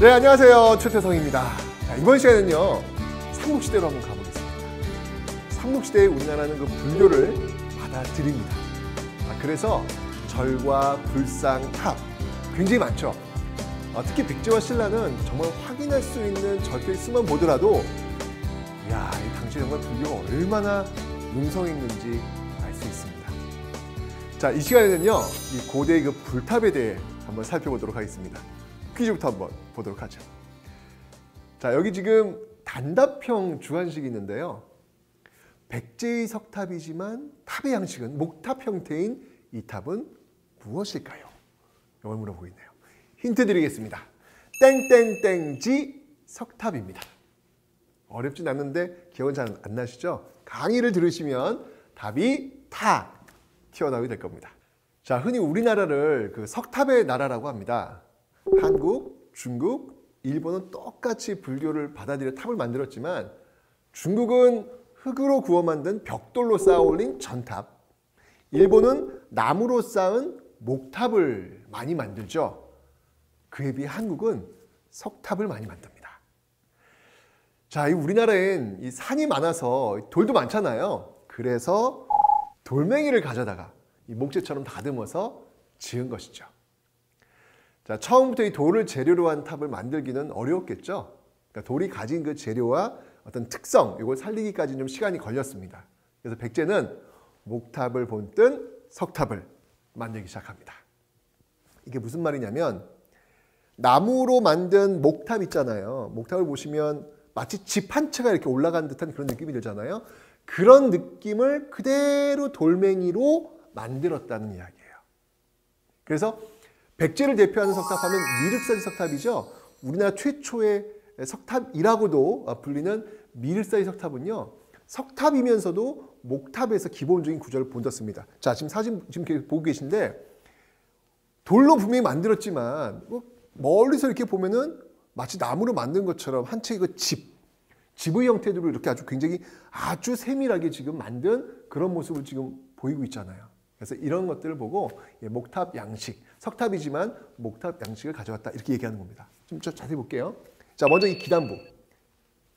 네, 안녕하세요. 최태성입니다. 자, 이번 시간에는요, 삼국시대로 한번 가보겠습니다. 삼국시대에 우리나라는 그 불교를 받아들입니다. 그래서 절과 불상, 탑 굉장히 많죠. 특히 백제와 신라는 정말 확인할 수 있는 절필 수만 보더라도 이야, 이 당시 정말 불교가 얼마나 융성했는지 알 수 있습니다. 자, 이 시간에는요, 이 고대의 그 불탑에 대해 한번 살펴보도록 하겠습니다. 퀴즈부터 한번 보도록 하죠. 자, 여기 지금 단답형 주관식이 있는데요. 백제의 석탑이지만 탑의 양식은 목탑 형태인 이 탑은 무엇일까요? 이걸 물어보고 있네요. 힌트 드리겠습니다. 땡땡땡지 석탑입니다. 어렵진 않는데 기억은 잘 안 나시죠? 강의를 들으시면 답이 탁 튀어나오게 될 겁니다. 자, 흔히 우리나라를 그 석탑의 나라라고 합니다. 한국, 중국, 일본은 똑같이 불교를 받아들여 탑을 만들었지만 중국은 흙으로 구워 만든 벽돌로 쌓아 올린 전탑, 일본은 나무로 쌓은 목탑을 많이 만들죠. 그에 비해 한국은 석탑을 많이 만듭니다. 자, 이 우리나라엔 이 산이 많아서 돌도 많잖아요. 그래서 돌멩이를 가져다가 이 목재처럼 다듬어서 지은 것이죠. 자, 처음부터 이 돌을 재료로 한 탑을 만들기는 어려웠겠죠. 그러니까 돌이 가진 그 재료와 어떤 특성, 이걸 살리기까지는 좀 시간이 걸렸습니다. 그래서 백제는 목탑을 본뜬 석탑을 만들기 시작합니다. 이게 무슨 말이냐면 나무로 만든 목탑 있잖아요. 목탑을 보시면 마치 집 한 채가 이렇게 올라간 듯한 그런 느낌이 들잖아요. 그런 느낌을 그대로 돌멩이로 만들었다는 이야기예요. 그래서 백제를 대표하는 석탑하면 미륵사지 석탑이죠. 우리나라 최초의 석탑이라고도 불리는 미륵사지 석탑은요, 석탑이면서도 목탑에서 기본적인 구조를 본떴습니다. 자, 지금 사진 지금 보고 계신데 돌로 분명히 만들었지만 멀리서 이렇게 보면은 마치 나무로 만든 것처럼 한 채의 그 집의 형태로 이렇게 아주 굉장히 아주 세밀하게 지금 만든 그런 모습을 지금 보이고 있잖아요. 그래서 이런 것들을 보고 목탑 양식, 석탑이지만 목탑 양식을 가져왔다 이렇게 얘기하는 겁니다. 좀 자세히 볼게요. 자, 먼저 이 기단부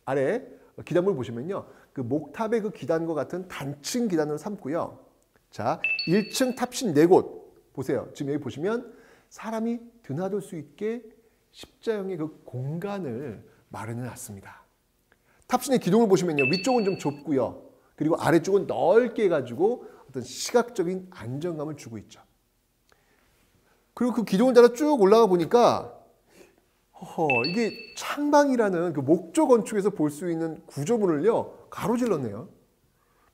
아래 기단부를 보시면요, 그 목탑의 그 기단과 같은 단층 기단으로 삼고요. 자, 1층 탑신 4곳 보세요. 지금 여기 보시면 사람이 드나들 수 있게 십자형의 그 공간을 마련해 놨습니다. 탑신의 기둥을 보시면요, 위쪽은 좀 좁고요, 그리고 아래쪽은 넓게 해가지고 어떤 시각적인 안정감을 주고 있죠. 그리고 그 기둥을 따라 쭉 올라가 보니까 이게 창방이라는 그 목조 건축에서 볼 수 있는 구조물을요 가로질렀네요.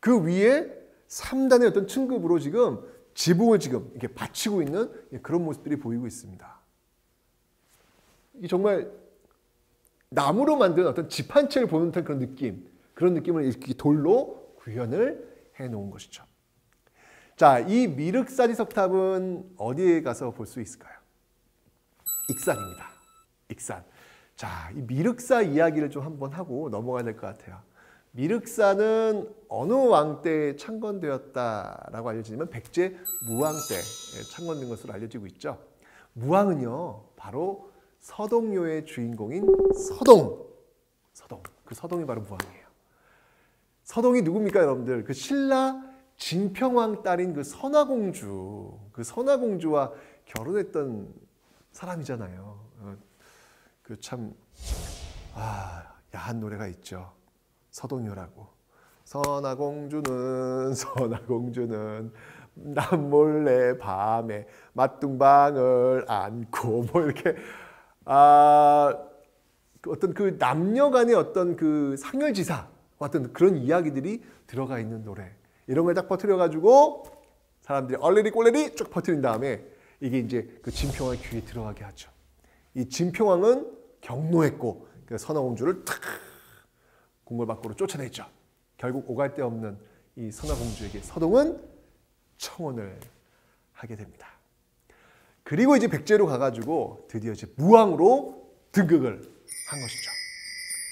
그 위에 3단의 어떤 층급으로 지금 지붕을 지금 이렇게 받치고 있는 그런 모습들이 보이고 있습니다. 이 정말 나무로 만든 어떤 집 한 채를 보는 듯한 그런 느낌, 그런 느낌을 이렇게 돌로 구현을 해 놓은 것이죠. 자, 이 미륵사지 석탑은 어디에 가서 볼 수 있을까요? 익산입니다. 익산. 자, 이 미륵사 이야기를 좀 한번 하고 넘어가야 될 것 같아요. 미륵사는 어느 왕 때 창건되었다라고 알려지면 백제 무왕 때 창건된 것으로 알려지고 있죠. 무왕은요, 바로 서동요의 주인공인 서동. 그 서동이 바로 무왕이에요. 서동이 누굽니까, 여러분들? 그 신라 진평왕 딸인 그 선화공주, 그 선화공주와 결혼했던 사람이잖아요. 그 참 야한 노래가 있죠. 서동요라고. 선화공주는 남몰래 밤에 맞둥방을 안고 뭐 이렇게 어떤 그 남녀 간의 어떤 그 상열지사 어떤 그런 이야기들이 들어가 있는 노래, 이런 걸 딱 퍼뜨려가지고 사람들이 얼레리 꼴레리 쭉 퍼뜨린 다음에 이게 이제 그 진평왕 귀에 들어가게 하죠. 이 진평왕은 경노했고 그 선화공주를 탁 궁궐 밖으로 쫓아냈죠. 결국 오갈 데 없는 이 선화공주에게 서동은 청혼을 하게 됩니다. 그리고 이제 백제로 가가지고 드디어 이제 무왕으로 등극을 한 것이죠.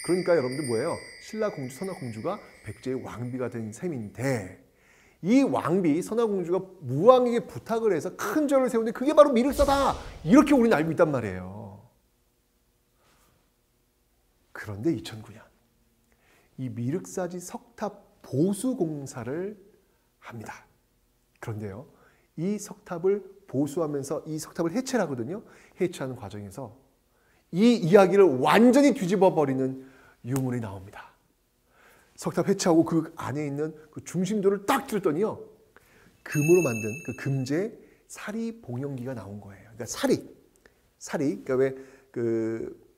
그러니까 여러분들 뭐예요? 신라 공주, 선화공주가 백제의 왕비가 된 셈인데, 이 왕비 선화공주가 무왕에게 부탁을 해서 큰 절을 세우는데 그게 바로 미륵사다, 이렇게 우리는 알고 있단 말이에요. 그런데 2009년 이 미륵사지 석탑 보수 공사를 합니다. 그런데요, 이 석탑을 보수하면서 이 석탑을 해체를 하거든요. 해체하는 과정에서 이 이야기를 완전히 뒤집어 버리는 유물이 나옵니다. 석탑 해체하고 그 안에 있는 그 중심도를 딱 들었더니요, 금으로 만든 그 금제 사리 봉용기가 나온 거예요. 그러니까 사리, 그러니까 왜 그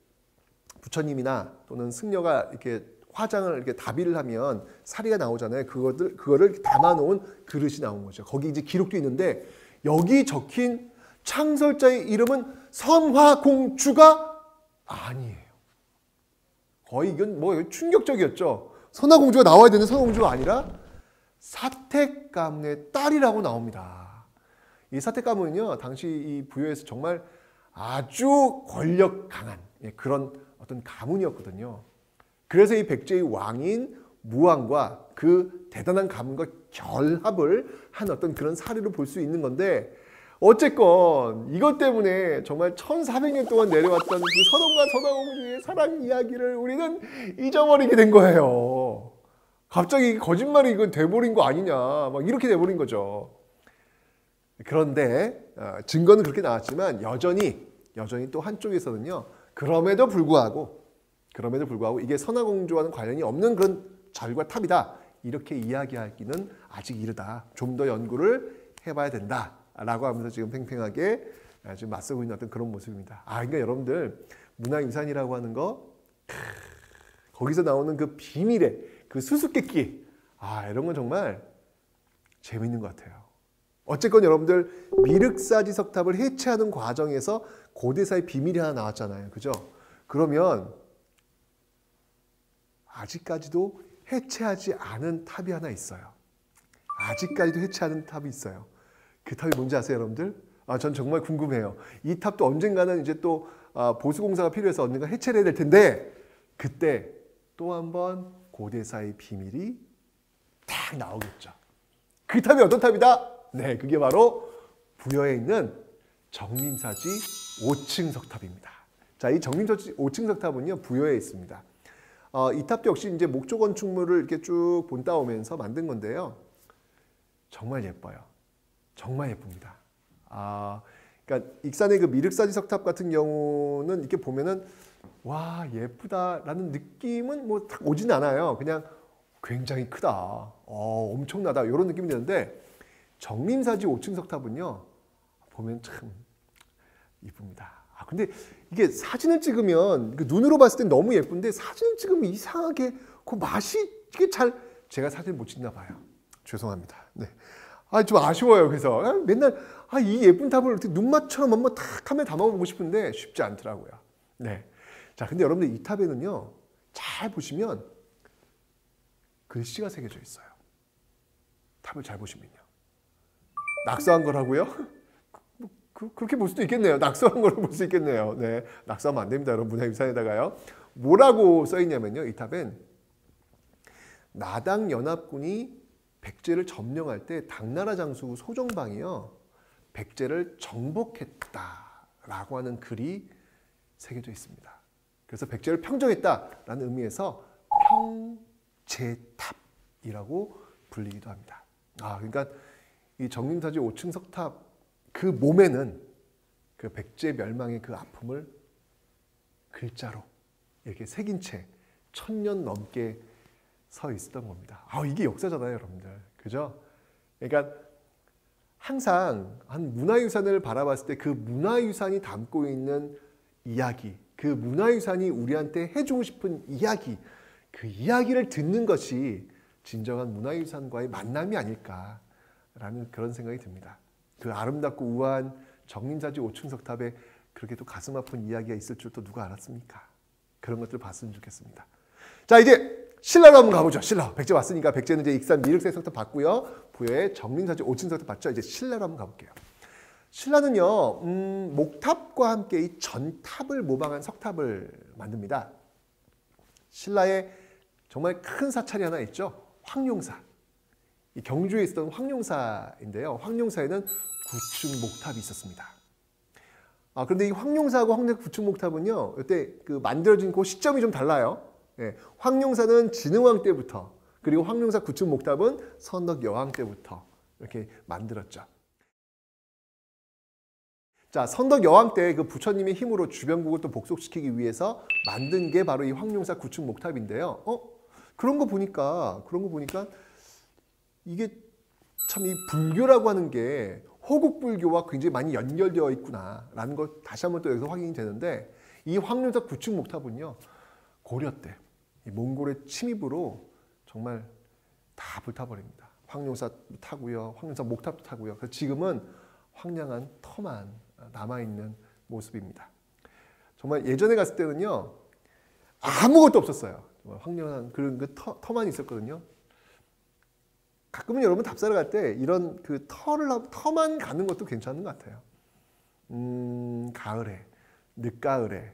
부처님이나 또는 승려가 이렇게 화장을 이렇게 다비를 하면 사리가 나오잖아요. 그거를 담아놓은 그릇이 나온 거죠. 거기 이제 기록도 있는데 여기 적힌 창설자의 이름은 선화공주가 아니에요. 거의 이건 뭐 충격적이었죠. 선화공주가 나와야 되는 선화공주가 아니라 사택가문의 딸이라고 나옵니다. 이 사택가문은요, 당시 이 부여에서 정말 아주 권력 강한 그런 어떤 가문이었거든요. 그래서 이 백제의 왕인 무왕과 그 대단한 가문과 결합을 한 어떤 그런 사례로 볼 수 있는 건데, 어쨌건 이것 때문에 정말 1400년 동안 내려왔던 그 선원과 선화공주의 사랑 이야기를 우리는 잊어버리게 된 거예요. 갑자기 거짓말이 이건 돼버린 거 아니냐, 막 이렇게 돼버린 거죠. 그런데 증거는 그렇게 나왔지만 여전히 또 한쪽에서는요, 그럼에도 불구하고 이게 선화공주와는 관련이 없는 그런 절과 탑이다, 이렇게 이야기하기는 아직 이르다. 좀 더 연구를 해봐야 된다라고 하면서 지금 팽팽하게 지금 맞서고 있는 어떤 그런 모습입니다. 그러니까 여러분들, 문화유산이라고 하는 거, 거기서 나오는 그 비밀의 그 수수께끼, 이런 건 정말 재밌는 것 같아요. 어쨌건 여러분들, 미륵사지 석탑을 해체하는 과정에서 고대사의 비밀이 하나 나왔잖아요. 그죠? 그러면 아직까지도 해체하지 않은 탑이 하나 있어요. 아직까지도 해체하는 탑이 있어요. 그 탑이 뭔지 아세요, 여러분들? 전 정말 궁금해요. 이 탑도 언젠가는 이제 또 보수공사가 필요해서 언젠가 해체를 해야 될 텐데, 그때 또 한 번 고대사의 비밀이 딱 나오겠죠. 그 탑이 어떤 탑이다? 네, 그게 바로 부여에 있는 정림사지 5층 석탑입니다. 자, 이 정림사지 5층 석탑은요, 부여에 있습니다. 이 탑도 역시 이제 목조 건축물을 이렇게 쭉 본따오면서 만든 건데요. 정말 예뻐요. 정말 예쁩니다. 그러니까 익산의 그 미륵사지 석탑 같은 경우는 이렇게 보면은 와, 예쁘다라는 느낌은 뭐 딱 오진 않아요. 그냥 굉장히 크다, 엄청나다, 이런 느낌이 드는데, 정림사지 5층 석탑은요, 보면 참 이쁩니다. 근데 이게 사진을 찍으면, 눈으로 봤을 땐 너무 예쁜데 사진을 찍으면 이상하게 그 맛이 이게 제가 사진을 못 찍나 봐요. 죄송합니다. 네. 좀 아쉬워요. 그래서 맨날 이 예쁜 탑을 어떻게 눈맛처럼 한번 탁 카메라 담아보고 싶은데 쉽지 않더라고요. 네. 자, 근데 여러분들, 이 탑에는요, 잘 보시면 글씨가 새겨져 있어요. 탑을 잘 보시면요. 낙서한 거라고요? 그렇게 볼 수도 있겠네요. 낙서한 걸로 볼 수 있겠네요. 네, 낙서하면 안 됩니다, 여러분. 문화유산에다가요. 뭐라고 써 있냐면요, 이 탑엔 나당 연합군이 백제를 점령할 때 당나라 장수 소정방이요, 백제를 정복했다라고 하는 글이 새겨져 있습니다. 그래서 백제를 평정했다라는 의미에서 평제탑이라고 불리기도 합니다. 그러니까 이 정림사지 5층 석탑 그 몸에는 그 백제 멸망의 그 아픔을 글자로 이렇게 새긴 채 1000년 넘게 서 있었던 겁니다. 이게 역사잖아요, 여러분들. 그죠? 그러니까 항상 한 문화유산을 바라봤을 때 그 문화유산이 담고 있는 이야기, 그 문화유산이 우리한테 해주고 싶은 이야기, 그 이야기를 듣는 것이 진정한 문화유산과의 만남이 아닐까라는 그런 생각이 듭니다. 그 아름답고 우아한 정림사지 5층 석탑에 그렇게 또 가슴 아픈 이야기가 있을 줄 또 누가 알았습니까? 그런 것들 봤으면 좋겠습니다. 자, 이제 신라로 한번 가보죠. 신라. 백제 왔으니까 백제는 이제 익산 미륵사지 석탑 봤고요. 부여의 정림사지 5층 석탑 봤죠. 이제 신라로 한번 가볼게요. 신라는요, 목탑과 함께 이 전탑을 모방한 석탑을 만듭니다. 신라에 정말 큰 사찰이 하나 있죠. 황룡사. 이 경주에 있었던 황룡사인데요. 황룡사에는 9층 목탑이 있었습니다. 그런데 이 황룡사하고 황룡사 구축목탑은요, 이때 그 만들어진 그 시점이 좀 달라요. 예, 황룡사는 진흥왕 때부터, 그리고 황룡사 구축목탑은 선덕여왕 때부터 이렇게 만들었죠. 자, 선덕여왕 때 그 부처님의 힘으로 주변국을 또 복속시키기 위해서 만든 게 바로 이 황룡사 구축목탑인데요. 그런 거 보니까 이게 참 이 불교라고 하는 게 호국불교와 굉장히 많이 연결되어 있구나라는 거 다시 한번 또 여기서 확인이 되는데, 이 황룡사 구축목탑은요, 고려 때 이 몽골의 침입으로 정말 다 불타버립니다. 황룡사 타고요, 황룡사 목탑도 타고요. 그래서 지금은 황량한 터만 남아있는 모습입니다. 정말 예전에 갔을 때는요, 아무것도 없었어요. 황량한 그런 그 터만 있었거든요. 가끔은 여러분 답사를 갈 때 이런 그 터만 가는 것도 괜찮은 것 같아요. 가을에, 늦가을에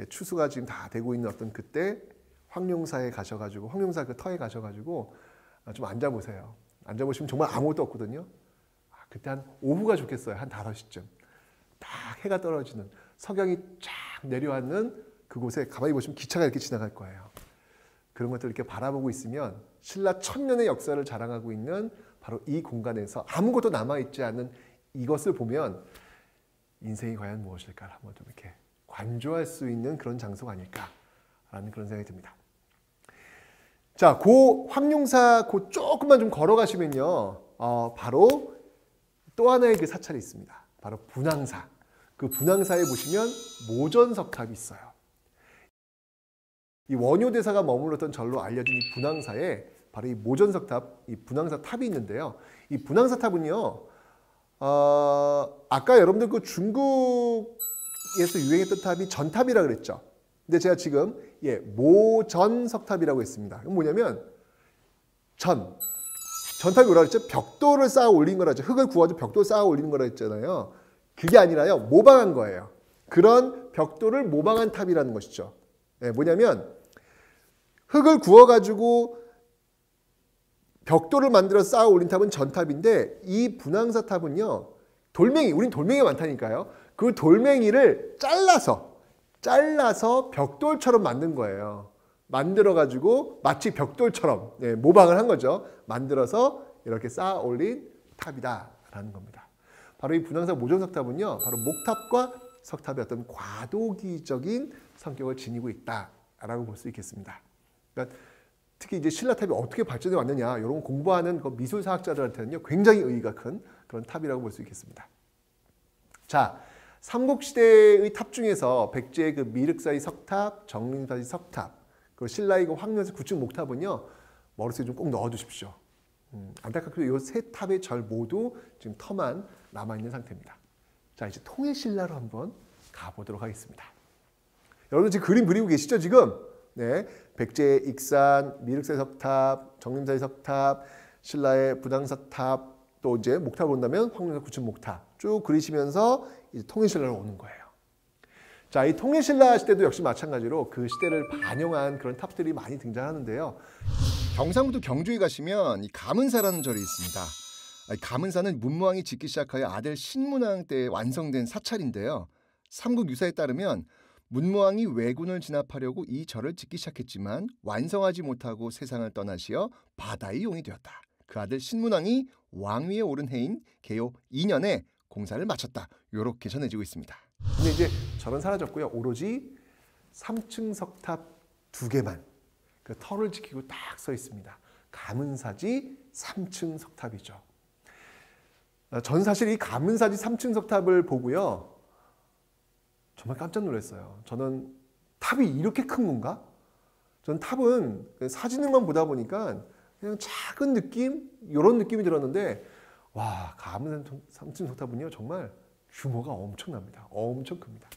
추수가 지금 다 되고 있는 어떤 그때 황룡사에 가셔가지고, 황룡사 그 터에 가셔가지고 좀 앉아보세요. 앉아보시면 정말 아무것도 없거든요. 그때 한 오후가 좋겠어요. 한 5시쯤. 딱 해가 떨어지는, 석양이 쫙 내려앉는 그곳에 가만히 보시면 기차가 이렇게 지나갈 거예요. 그런 것들을 이렇게 바라보고 있으면 신라 1000년의 역사를 자랑하고 있는 바로 이 공간에서 아무것도 남아있지 않은 이것을 보면 인생이 과연 무엇일까를 한번 좀 이렇게 관조할 수 있는 그런 장소가 아닐까라는 그런 생각이 듭니다. 자, 그 황룡사 그 조금만 좀 걸어가시면요, 바로 또 하나의 그 사찰이 있습니다. 바로 분황사. 그 분황사에 보시면 모전석탑이 있어요. 이 원효대사가 머물렀던 절로 알려진 이 분황사에 바로 이 모전석탑, 이 분황사 탑이 있는데요. 이 분황사 탑은요, 아까 여러분들 그 중국에서 유행했던 탑이 전탑이라 그랬죠. 근데 제가 지금 모전석탑이라고 했습니다. 이건 뭐냐면 전탑이 뭐라 그랬죠? 벽돌을 쌓아 올린 거라죠. 흙을 구워서 벽돌 쌓아 올리는 거라 했잖아요. 그게 아니라요, 모방한 거예요. 그런 벽돌을 모방한 탑이라는 것이죠. 뭐냐면 흙을 구워가지고 벽돌을 만들어 쌓아 올린 탑은 전탑인데, 이 분황사 탑은요, 우린 돌멩이가 많다니까요. 그 돌멩이를 잘라서 벽돌처럼 만든 거예요. 만들어가지고 마치 벽돌처럼 모방을 한 거죠. 만들어서 이렇게 쌓아 올린 탑이다라는 겁니다. 바로 이 분황사 모전석탑은요, 바로 목탑과 석탑의 어떤 과도기적인 성격을 지니고 있다라고 볼 수 있겠습니다. 그러니까 특히 이제 신라탑이 어떻게 발전해 왔느냐, 이런 공부하는 그 미술사학자들한테는요, 굉장히 의의가 큰 그런 탑이라고 볼 수 있겠습니다. 자, 삼국시대의 탑 중에서 백제의 그 미륵사의 석탑, 정림사의 석탑, 그리고 신라의 그 황룡사 구축목탑은요, 머릿속에 좀 꼭 넣어두십시오. 안타깝게도 이 세 탑의 절 모두 지금 터만 남아있는 상태입니다. 자, 이제 통일신라로 한번 가보도록 하겠습니다. 여러분 지금 그림 그리고 계시죠, 지금? 네, 백제의 익산, 미륵사의 석탑, 정림사의 석탑, 신라의 분황사탑, 또 이제 목탑을 본다면 황룡사 구축목탑 쭉 그리시면서 이제 통일신라로 오는 거예요. 자, 이 통일신라 시대도 역시 마찬가지로 그 시대를 반영한 그런 탑들이 많이 등장하는데요. 경상북도 경주에 가시면 이 가문사라는 절이 있습니다. 가문사는 문무왕이 짓기 시작하여 아들 신문왕 때 완성된 사찰인데요. 삼국유사에 따르면 문무왕이 왜군을 진압하려고 이 절을 짓기 시작했지만 완성하지 못하고 세상을 떠나시어 바다의 용이 되었다. 그 아들 신문왕이 왕위에 오른 해인 개요 2년에 공사를 마쳤다. 이렇게 전해지고 있습니다. 근데 이제 절은 사라졌고요. 오로지 3층 석탑 2개만 그 터를 지키고 딱 서 있습니다. 가문사지 3층 석탑이죠. 전 사실 이 가문사지 3층 석탑을 보고요, 정말 깜짝 놀랐어요. 저는 탑이 이렇게 큰 건가? 저는 탑은 사진을만 보다 보니까 그냥 작은 느낌? 이런 느낌이 들었는데, 와, 가문사 3층 석탑은요, 정말 규모가 엄청납니다. 엄청 큽니다.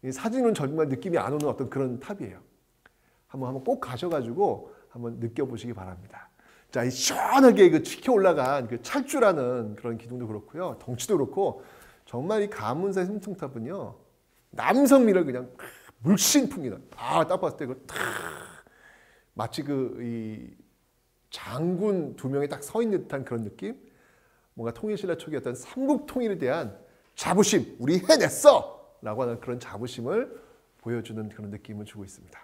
이 사진은 정말 느낌이 안 오는 어떤 그런 탑이에요. 한번 꼭 가셔가지고 한번 느껴보시기 바랍니다. 자, 이 시원하게 그 치켜 올라간 그 찰주라는 그런 기둥도 그렇고요, 덩치도 그렇고, 정말 이 가문사 3층 탑은요, 남성미를 그냥 물씬 풍기는, 딱 봤을 때 그 마치 이 장군 2명이 딱 서 있는 듯한 그런 느낌? 뭔가 통일신라 초기 어떤 삼국 통일에 대한 자부심, 우리 해냈어! 라고 하는 그런 자부심을 보여주는 그런 느낌을 주고 있습니다.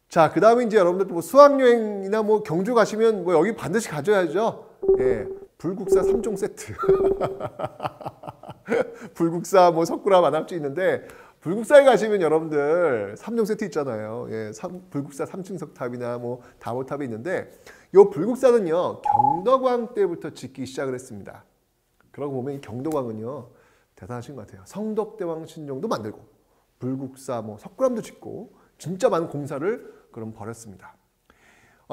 자, 그 다음에 이제 여러분들 뭐 수학여행이나 뭐 경주 가시면 뭐 여기 반드시 가져야죠. 예, 불국사 3종 세트. 불국사, 뭐 석굴암, 안압지 있는데 불국사에 가시면 여러분들 3종 세트 있잖아요. 예, 불국사 3층 석탑이나 뭐 다보탑이 있는데 이 불국사는요 경덕왕 때부터 짓기 시작을 했습니다. 그러고 보면 이 경덕왕은요 대단하신 것 같아요. 성덕대왕 신종도 만들고 불국사, 뭐 석굴암도 짓고 진짜 많은 공사를 그럼 벌였습니다.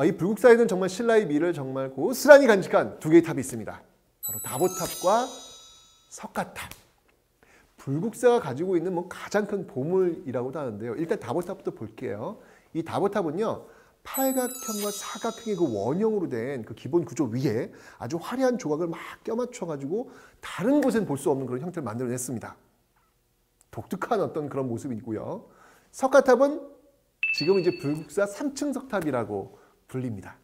이 불국사에는 정말 신라의 미를 정말 고스란히 간직한 두 개의 탑이 있습니다. 바로 다보탑과 석가탑. 불국사가 가지고 있는 뭐 가장 큰 보물이라고도 하는데요. 일단 다보탑부터 볼게요. 이 다보탑은요 팔각형과 사각형의 그 원형으로 된 그 기본 구조 위에 아주 화려한 조각을 막 껴맞춰 가지고 다른 곳엔 볼 수 없는 그런 형태를 만들어냈습니다. 독특한 어떤 그런 모습이고요. 석가탑은 지금 이제 불국사 3층 석탑이라고 불립니다.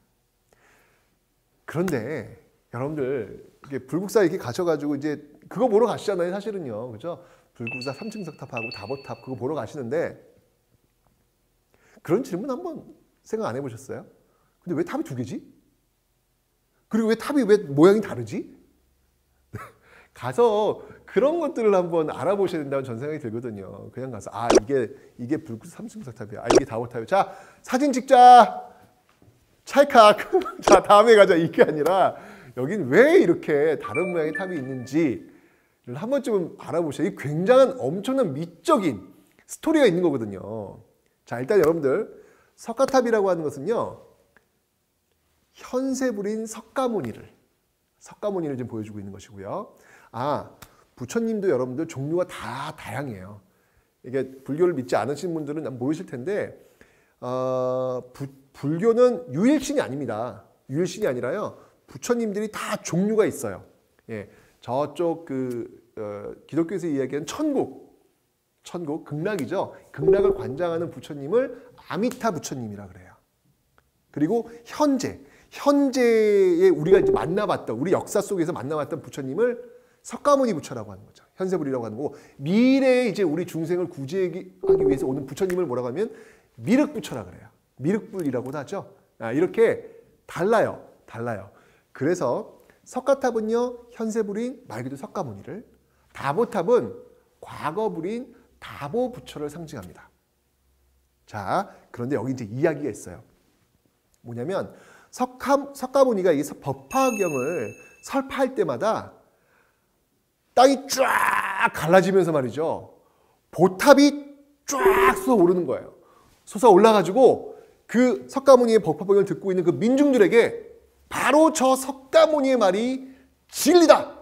그런데 여러분들 이게 불국사 이렇게 가셔가지고 이제 그거 보러 가시잖아요, 사실은요, 그죠? 불국사 3층 석탑하고 다보탑 그거 보러 가시는데 그런 질문 한번 생각 안 해보셨어요? 근데 왜 탑이 두 개지? 그리고 왜 탑이 왜 모양이 다르지? 가서 그런 것들을 한번 알아보셔야 된다고 전 생각이 들거든요. 그냥 가서 이게 불국사 3층 석탑이야. 이게 다보탑이야. 자, 사진 찍자. 찰칵. 자, 다음에 가자. 이게 아니라 여긴 왜 이렇게 다른 모양의 탑이 있는지를 한 번쯤은 알아보셔야 이 굉장한 엄청난 미적인 스토리가 있는 거거든요. 자, 일단 여러분들 석가탑이라고 하는 것은요. 현세불인 석가모니를 지금 보여주고 있는 것이고요. 부처님도 여러분들 종류가 다 다양해요. 이게 불교를 믿지 않으신 분들은 모르실 텐데 불교는 유일신이 아닙니다. 유일신이 아니라요. 부처님들이 다 종류가 있어요. 예, 저쪽 기독교에서 이야기하는 천국, 극락이죠. 극락을 관장하는 부처님을 아미타 부처님이라 그래요. 그리고 현재에 우리가 이제 만나봤던 우리 역사 속에서 만나봤던 부처님을 석가모니 부처라고 하는 거죠. 현세불이라고 하는 거고 미래에 이제 우리 중생을 구제하기 위해서 오는 부처님을 뭐라고 하면 미륵부처라 그래요. 미륵불이라고도 하죠. 이렇게 달라요. 그래서 석가탑은요 현세불인 말 그대로 석가모니를, 다보탑은 과거불인 다보부처를 상징합니다. 자, 그런데 여기 이제 이야기가 있어요. 뭐냐면 석가모니가 이 법화경을 설파할 때마다 땅이 쫙 갈라지면서 말이죠. 보탑이 쫙 솟아오르는 거예요. 솟아올라가지고 그 석가모니의 법화경을 듣고 있는 그 민중들에게 바로 저 석가모니의 말이 진리다!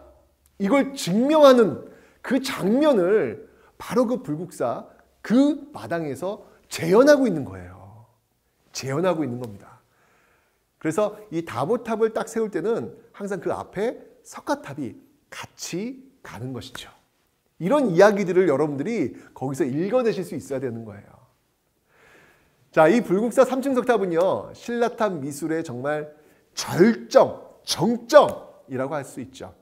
이걸 증명하는 그 장면을 바로 그 불국사 그 마당에서 재현하고 있는 거예요. 재현하고 있는 겁니다. 그래서 이 다보탑을 딱 세울 때는 항상 그 앞에 석가탑이 같이 가는 것이죠. 이런 이야기들을 여러분들이 거기서 읽어내실 수 있어야 되는 거예요. 자, 이 불국사 3층 석탑은요 신라탑 미술의 정말 정점이라고 할 수 있죠.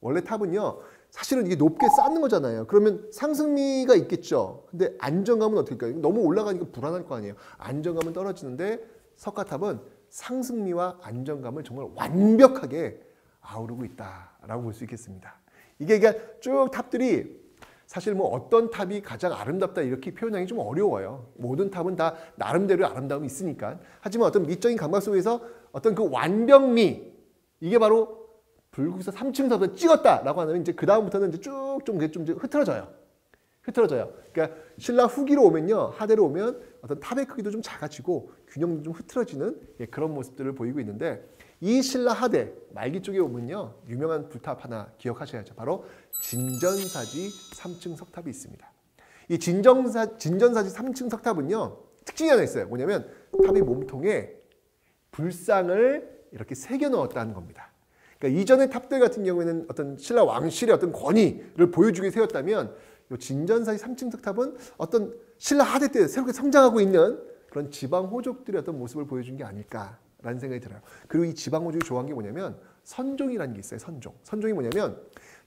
원래 탑은요 사실은 이게 높게 쌓는 거잖아요. 그러면 상승미가 있겠죠. 근데 안정감은 어떨까요? 너무 올라가니까 불안할 거 아니에요. 안정감은 떨어지는데 석가탑은 상승미와 안정감을 정말 완벽하게 아우르고 있다라고 볼 수 있겠습니다. 이게 쭉 탑들이 사실 뭐 어떤 탑이 가장 아름답다 이렇게 표현하기 좀 어려워요. 모든 탑은 다 나름대로 아름다움이 있으니까. 하지만 어떤 미적인 감각 속에서 어떤 그 완벽미, 이게 바로 불국사 3층 석탑을 찍었다라고 하면 이제 그 다음부터는 이제 쭉 좀 흐트러져요. 그러니까 신라 후기로 오면요, 하대로 오면 어떤 탑의 크기도 좀 작아지고 균형도 좀 흐트러지는 그런 모습들을 보이고 있는데, 이 신라 하대 말기 쪽에 오면요 유명한 불탑 하나 기억하셔야죠. 바로 진전사지 3층 석탑이 있습니다. 이 진전사지 3층 석탑은요 특징이 하나 있어요. 뭐냐면 탑의 몸통에 불상을 이렇게 새겨 넣었다는 겁니다. 그러니까 이전의 탑들 같은 경우에는 어떤 신라 왕실의 어떤 권위를 보여주기 위해 세웠다면 이 진전사지 3층 석탑은 어떤 신라 하대 때 새롭게 성장하고 있는 그런 지방 호족들의 어떤 모습을 보여준 게 아닐까라는 생각이 들어요. 그리고 이 지방 호족이 좋아한 게 뭐냐면 선종이라는 게 있어요. 선종이 뭐냐면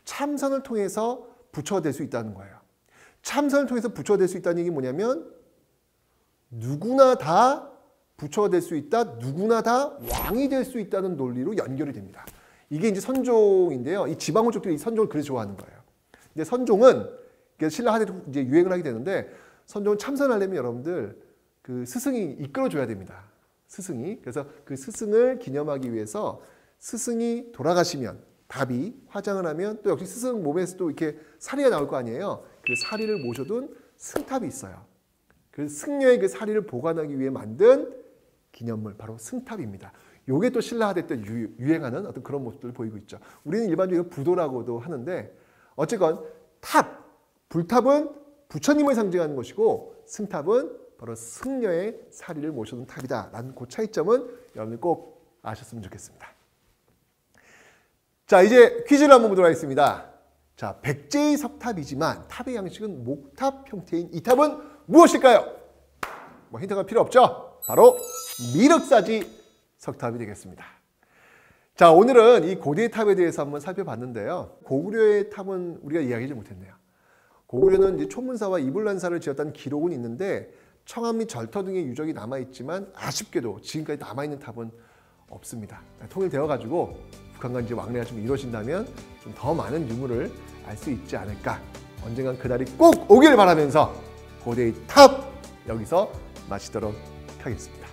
참선을 통해서 부처가 될 수 있다는 거예요. 참선을 통해서 부처가 될 수 있다는 얘기 뭐냐면 누구나 다 부처가 될 수 있다, 누구나 다 왕이 될 수 있다는 논리로 연결이 됩니다. 이게 이제 선종인데요. 이 지방호족들이 이 선종을 그래서 좋아하는 거예요. 근데 선종은 신라 하대도 이제 유행을 하게 되는데 선종은 참선하려면 여러분들 그 스승이 이끌어줘야 됩니다. 스승이. 그래서 그 스승을 기념하기 위해서 스승이 돌아가시면 답이 화장을 하면 또 역시 스승 몸에서 또 이렇게 사리가 나올 거 아니에요. 그 사리를 모셔둔 승탑이 있어요. 그 승려의 그 사리를 보관하기 위해 만든 기념물 바로 승탑입니다. 요게 또 신라 하대 때 유행하는 어떤 그런 모습들을 보이고 있죠. 우리는 일반적으로 부도라고도 하는데 어쨌건 탑, 불탑은 부처님을 상징하는 것이고 승탑은 바로 승려의 사리를 모셔둔 탑이다라는 그 차이점은 여러분들 꼭 아셨으면 좋겠습니다. 자, 이제 퀴즈를 한번 보도록 하겠습니다. 자, 백제의 석탑이지만 탑의 양식은 목탑 형태인 이 탑은 무엇일까요? 뭐 힌트가 필요 없죠? 바로 미륵사지 석탑이 되겠습니다. 자, 오늘은 이 고대의 탑에 대해서 한번 살펴봤는데요. 고구려의 탑은 우리가 이야기하지 못했네요. 고구려는 이제 초문사와 이불란사를 지었다는 기록은 있는데 청암 및 절터 등의 유적이 남아있지만 아쉽게도 지금까지 남아있는 탑은 없습니다. 통일되어가지고 북한과 이제 왕래가 좀 이루어진다면 좀 더 많은 유물을 알 수 있지 않을까. 언젠간 그날이 꼭 오길 바라면서 고대의 탑 여기서 마치도록 하겠습니다.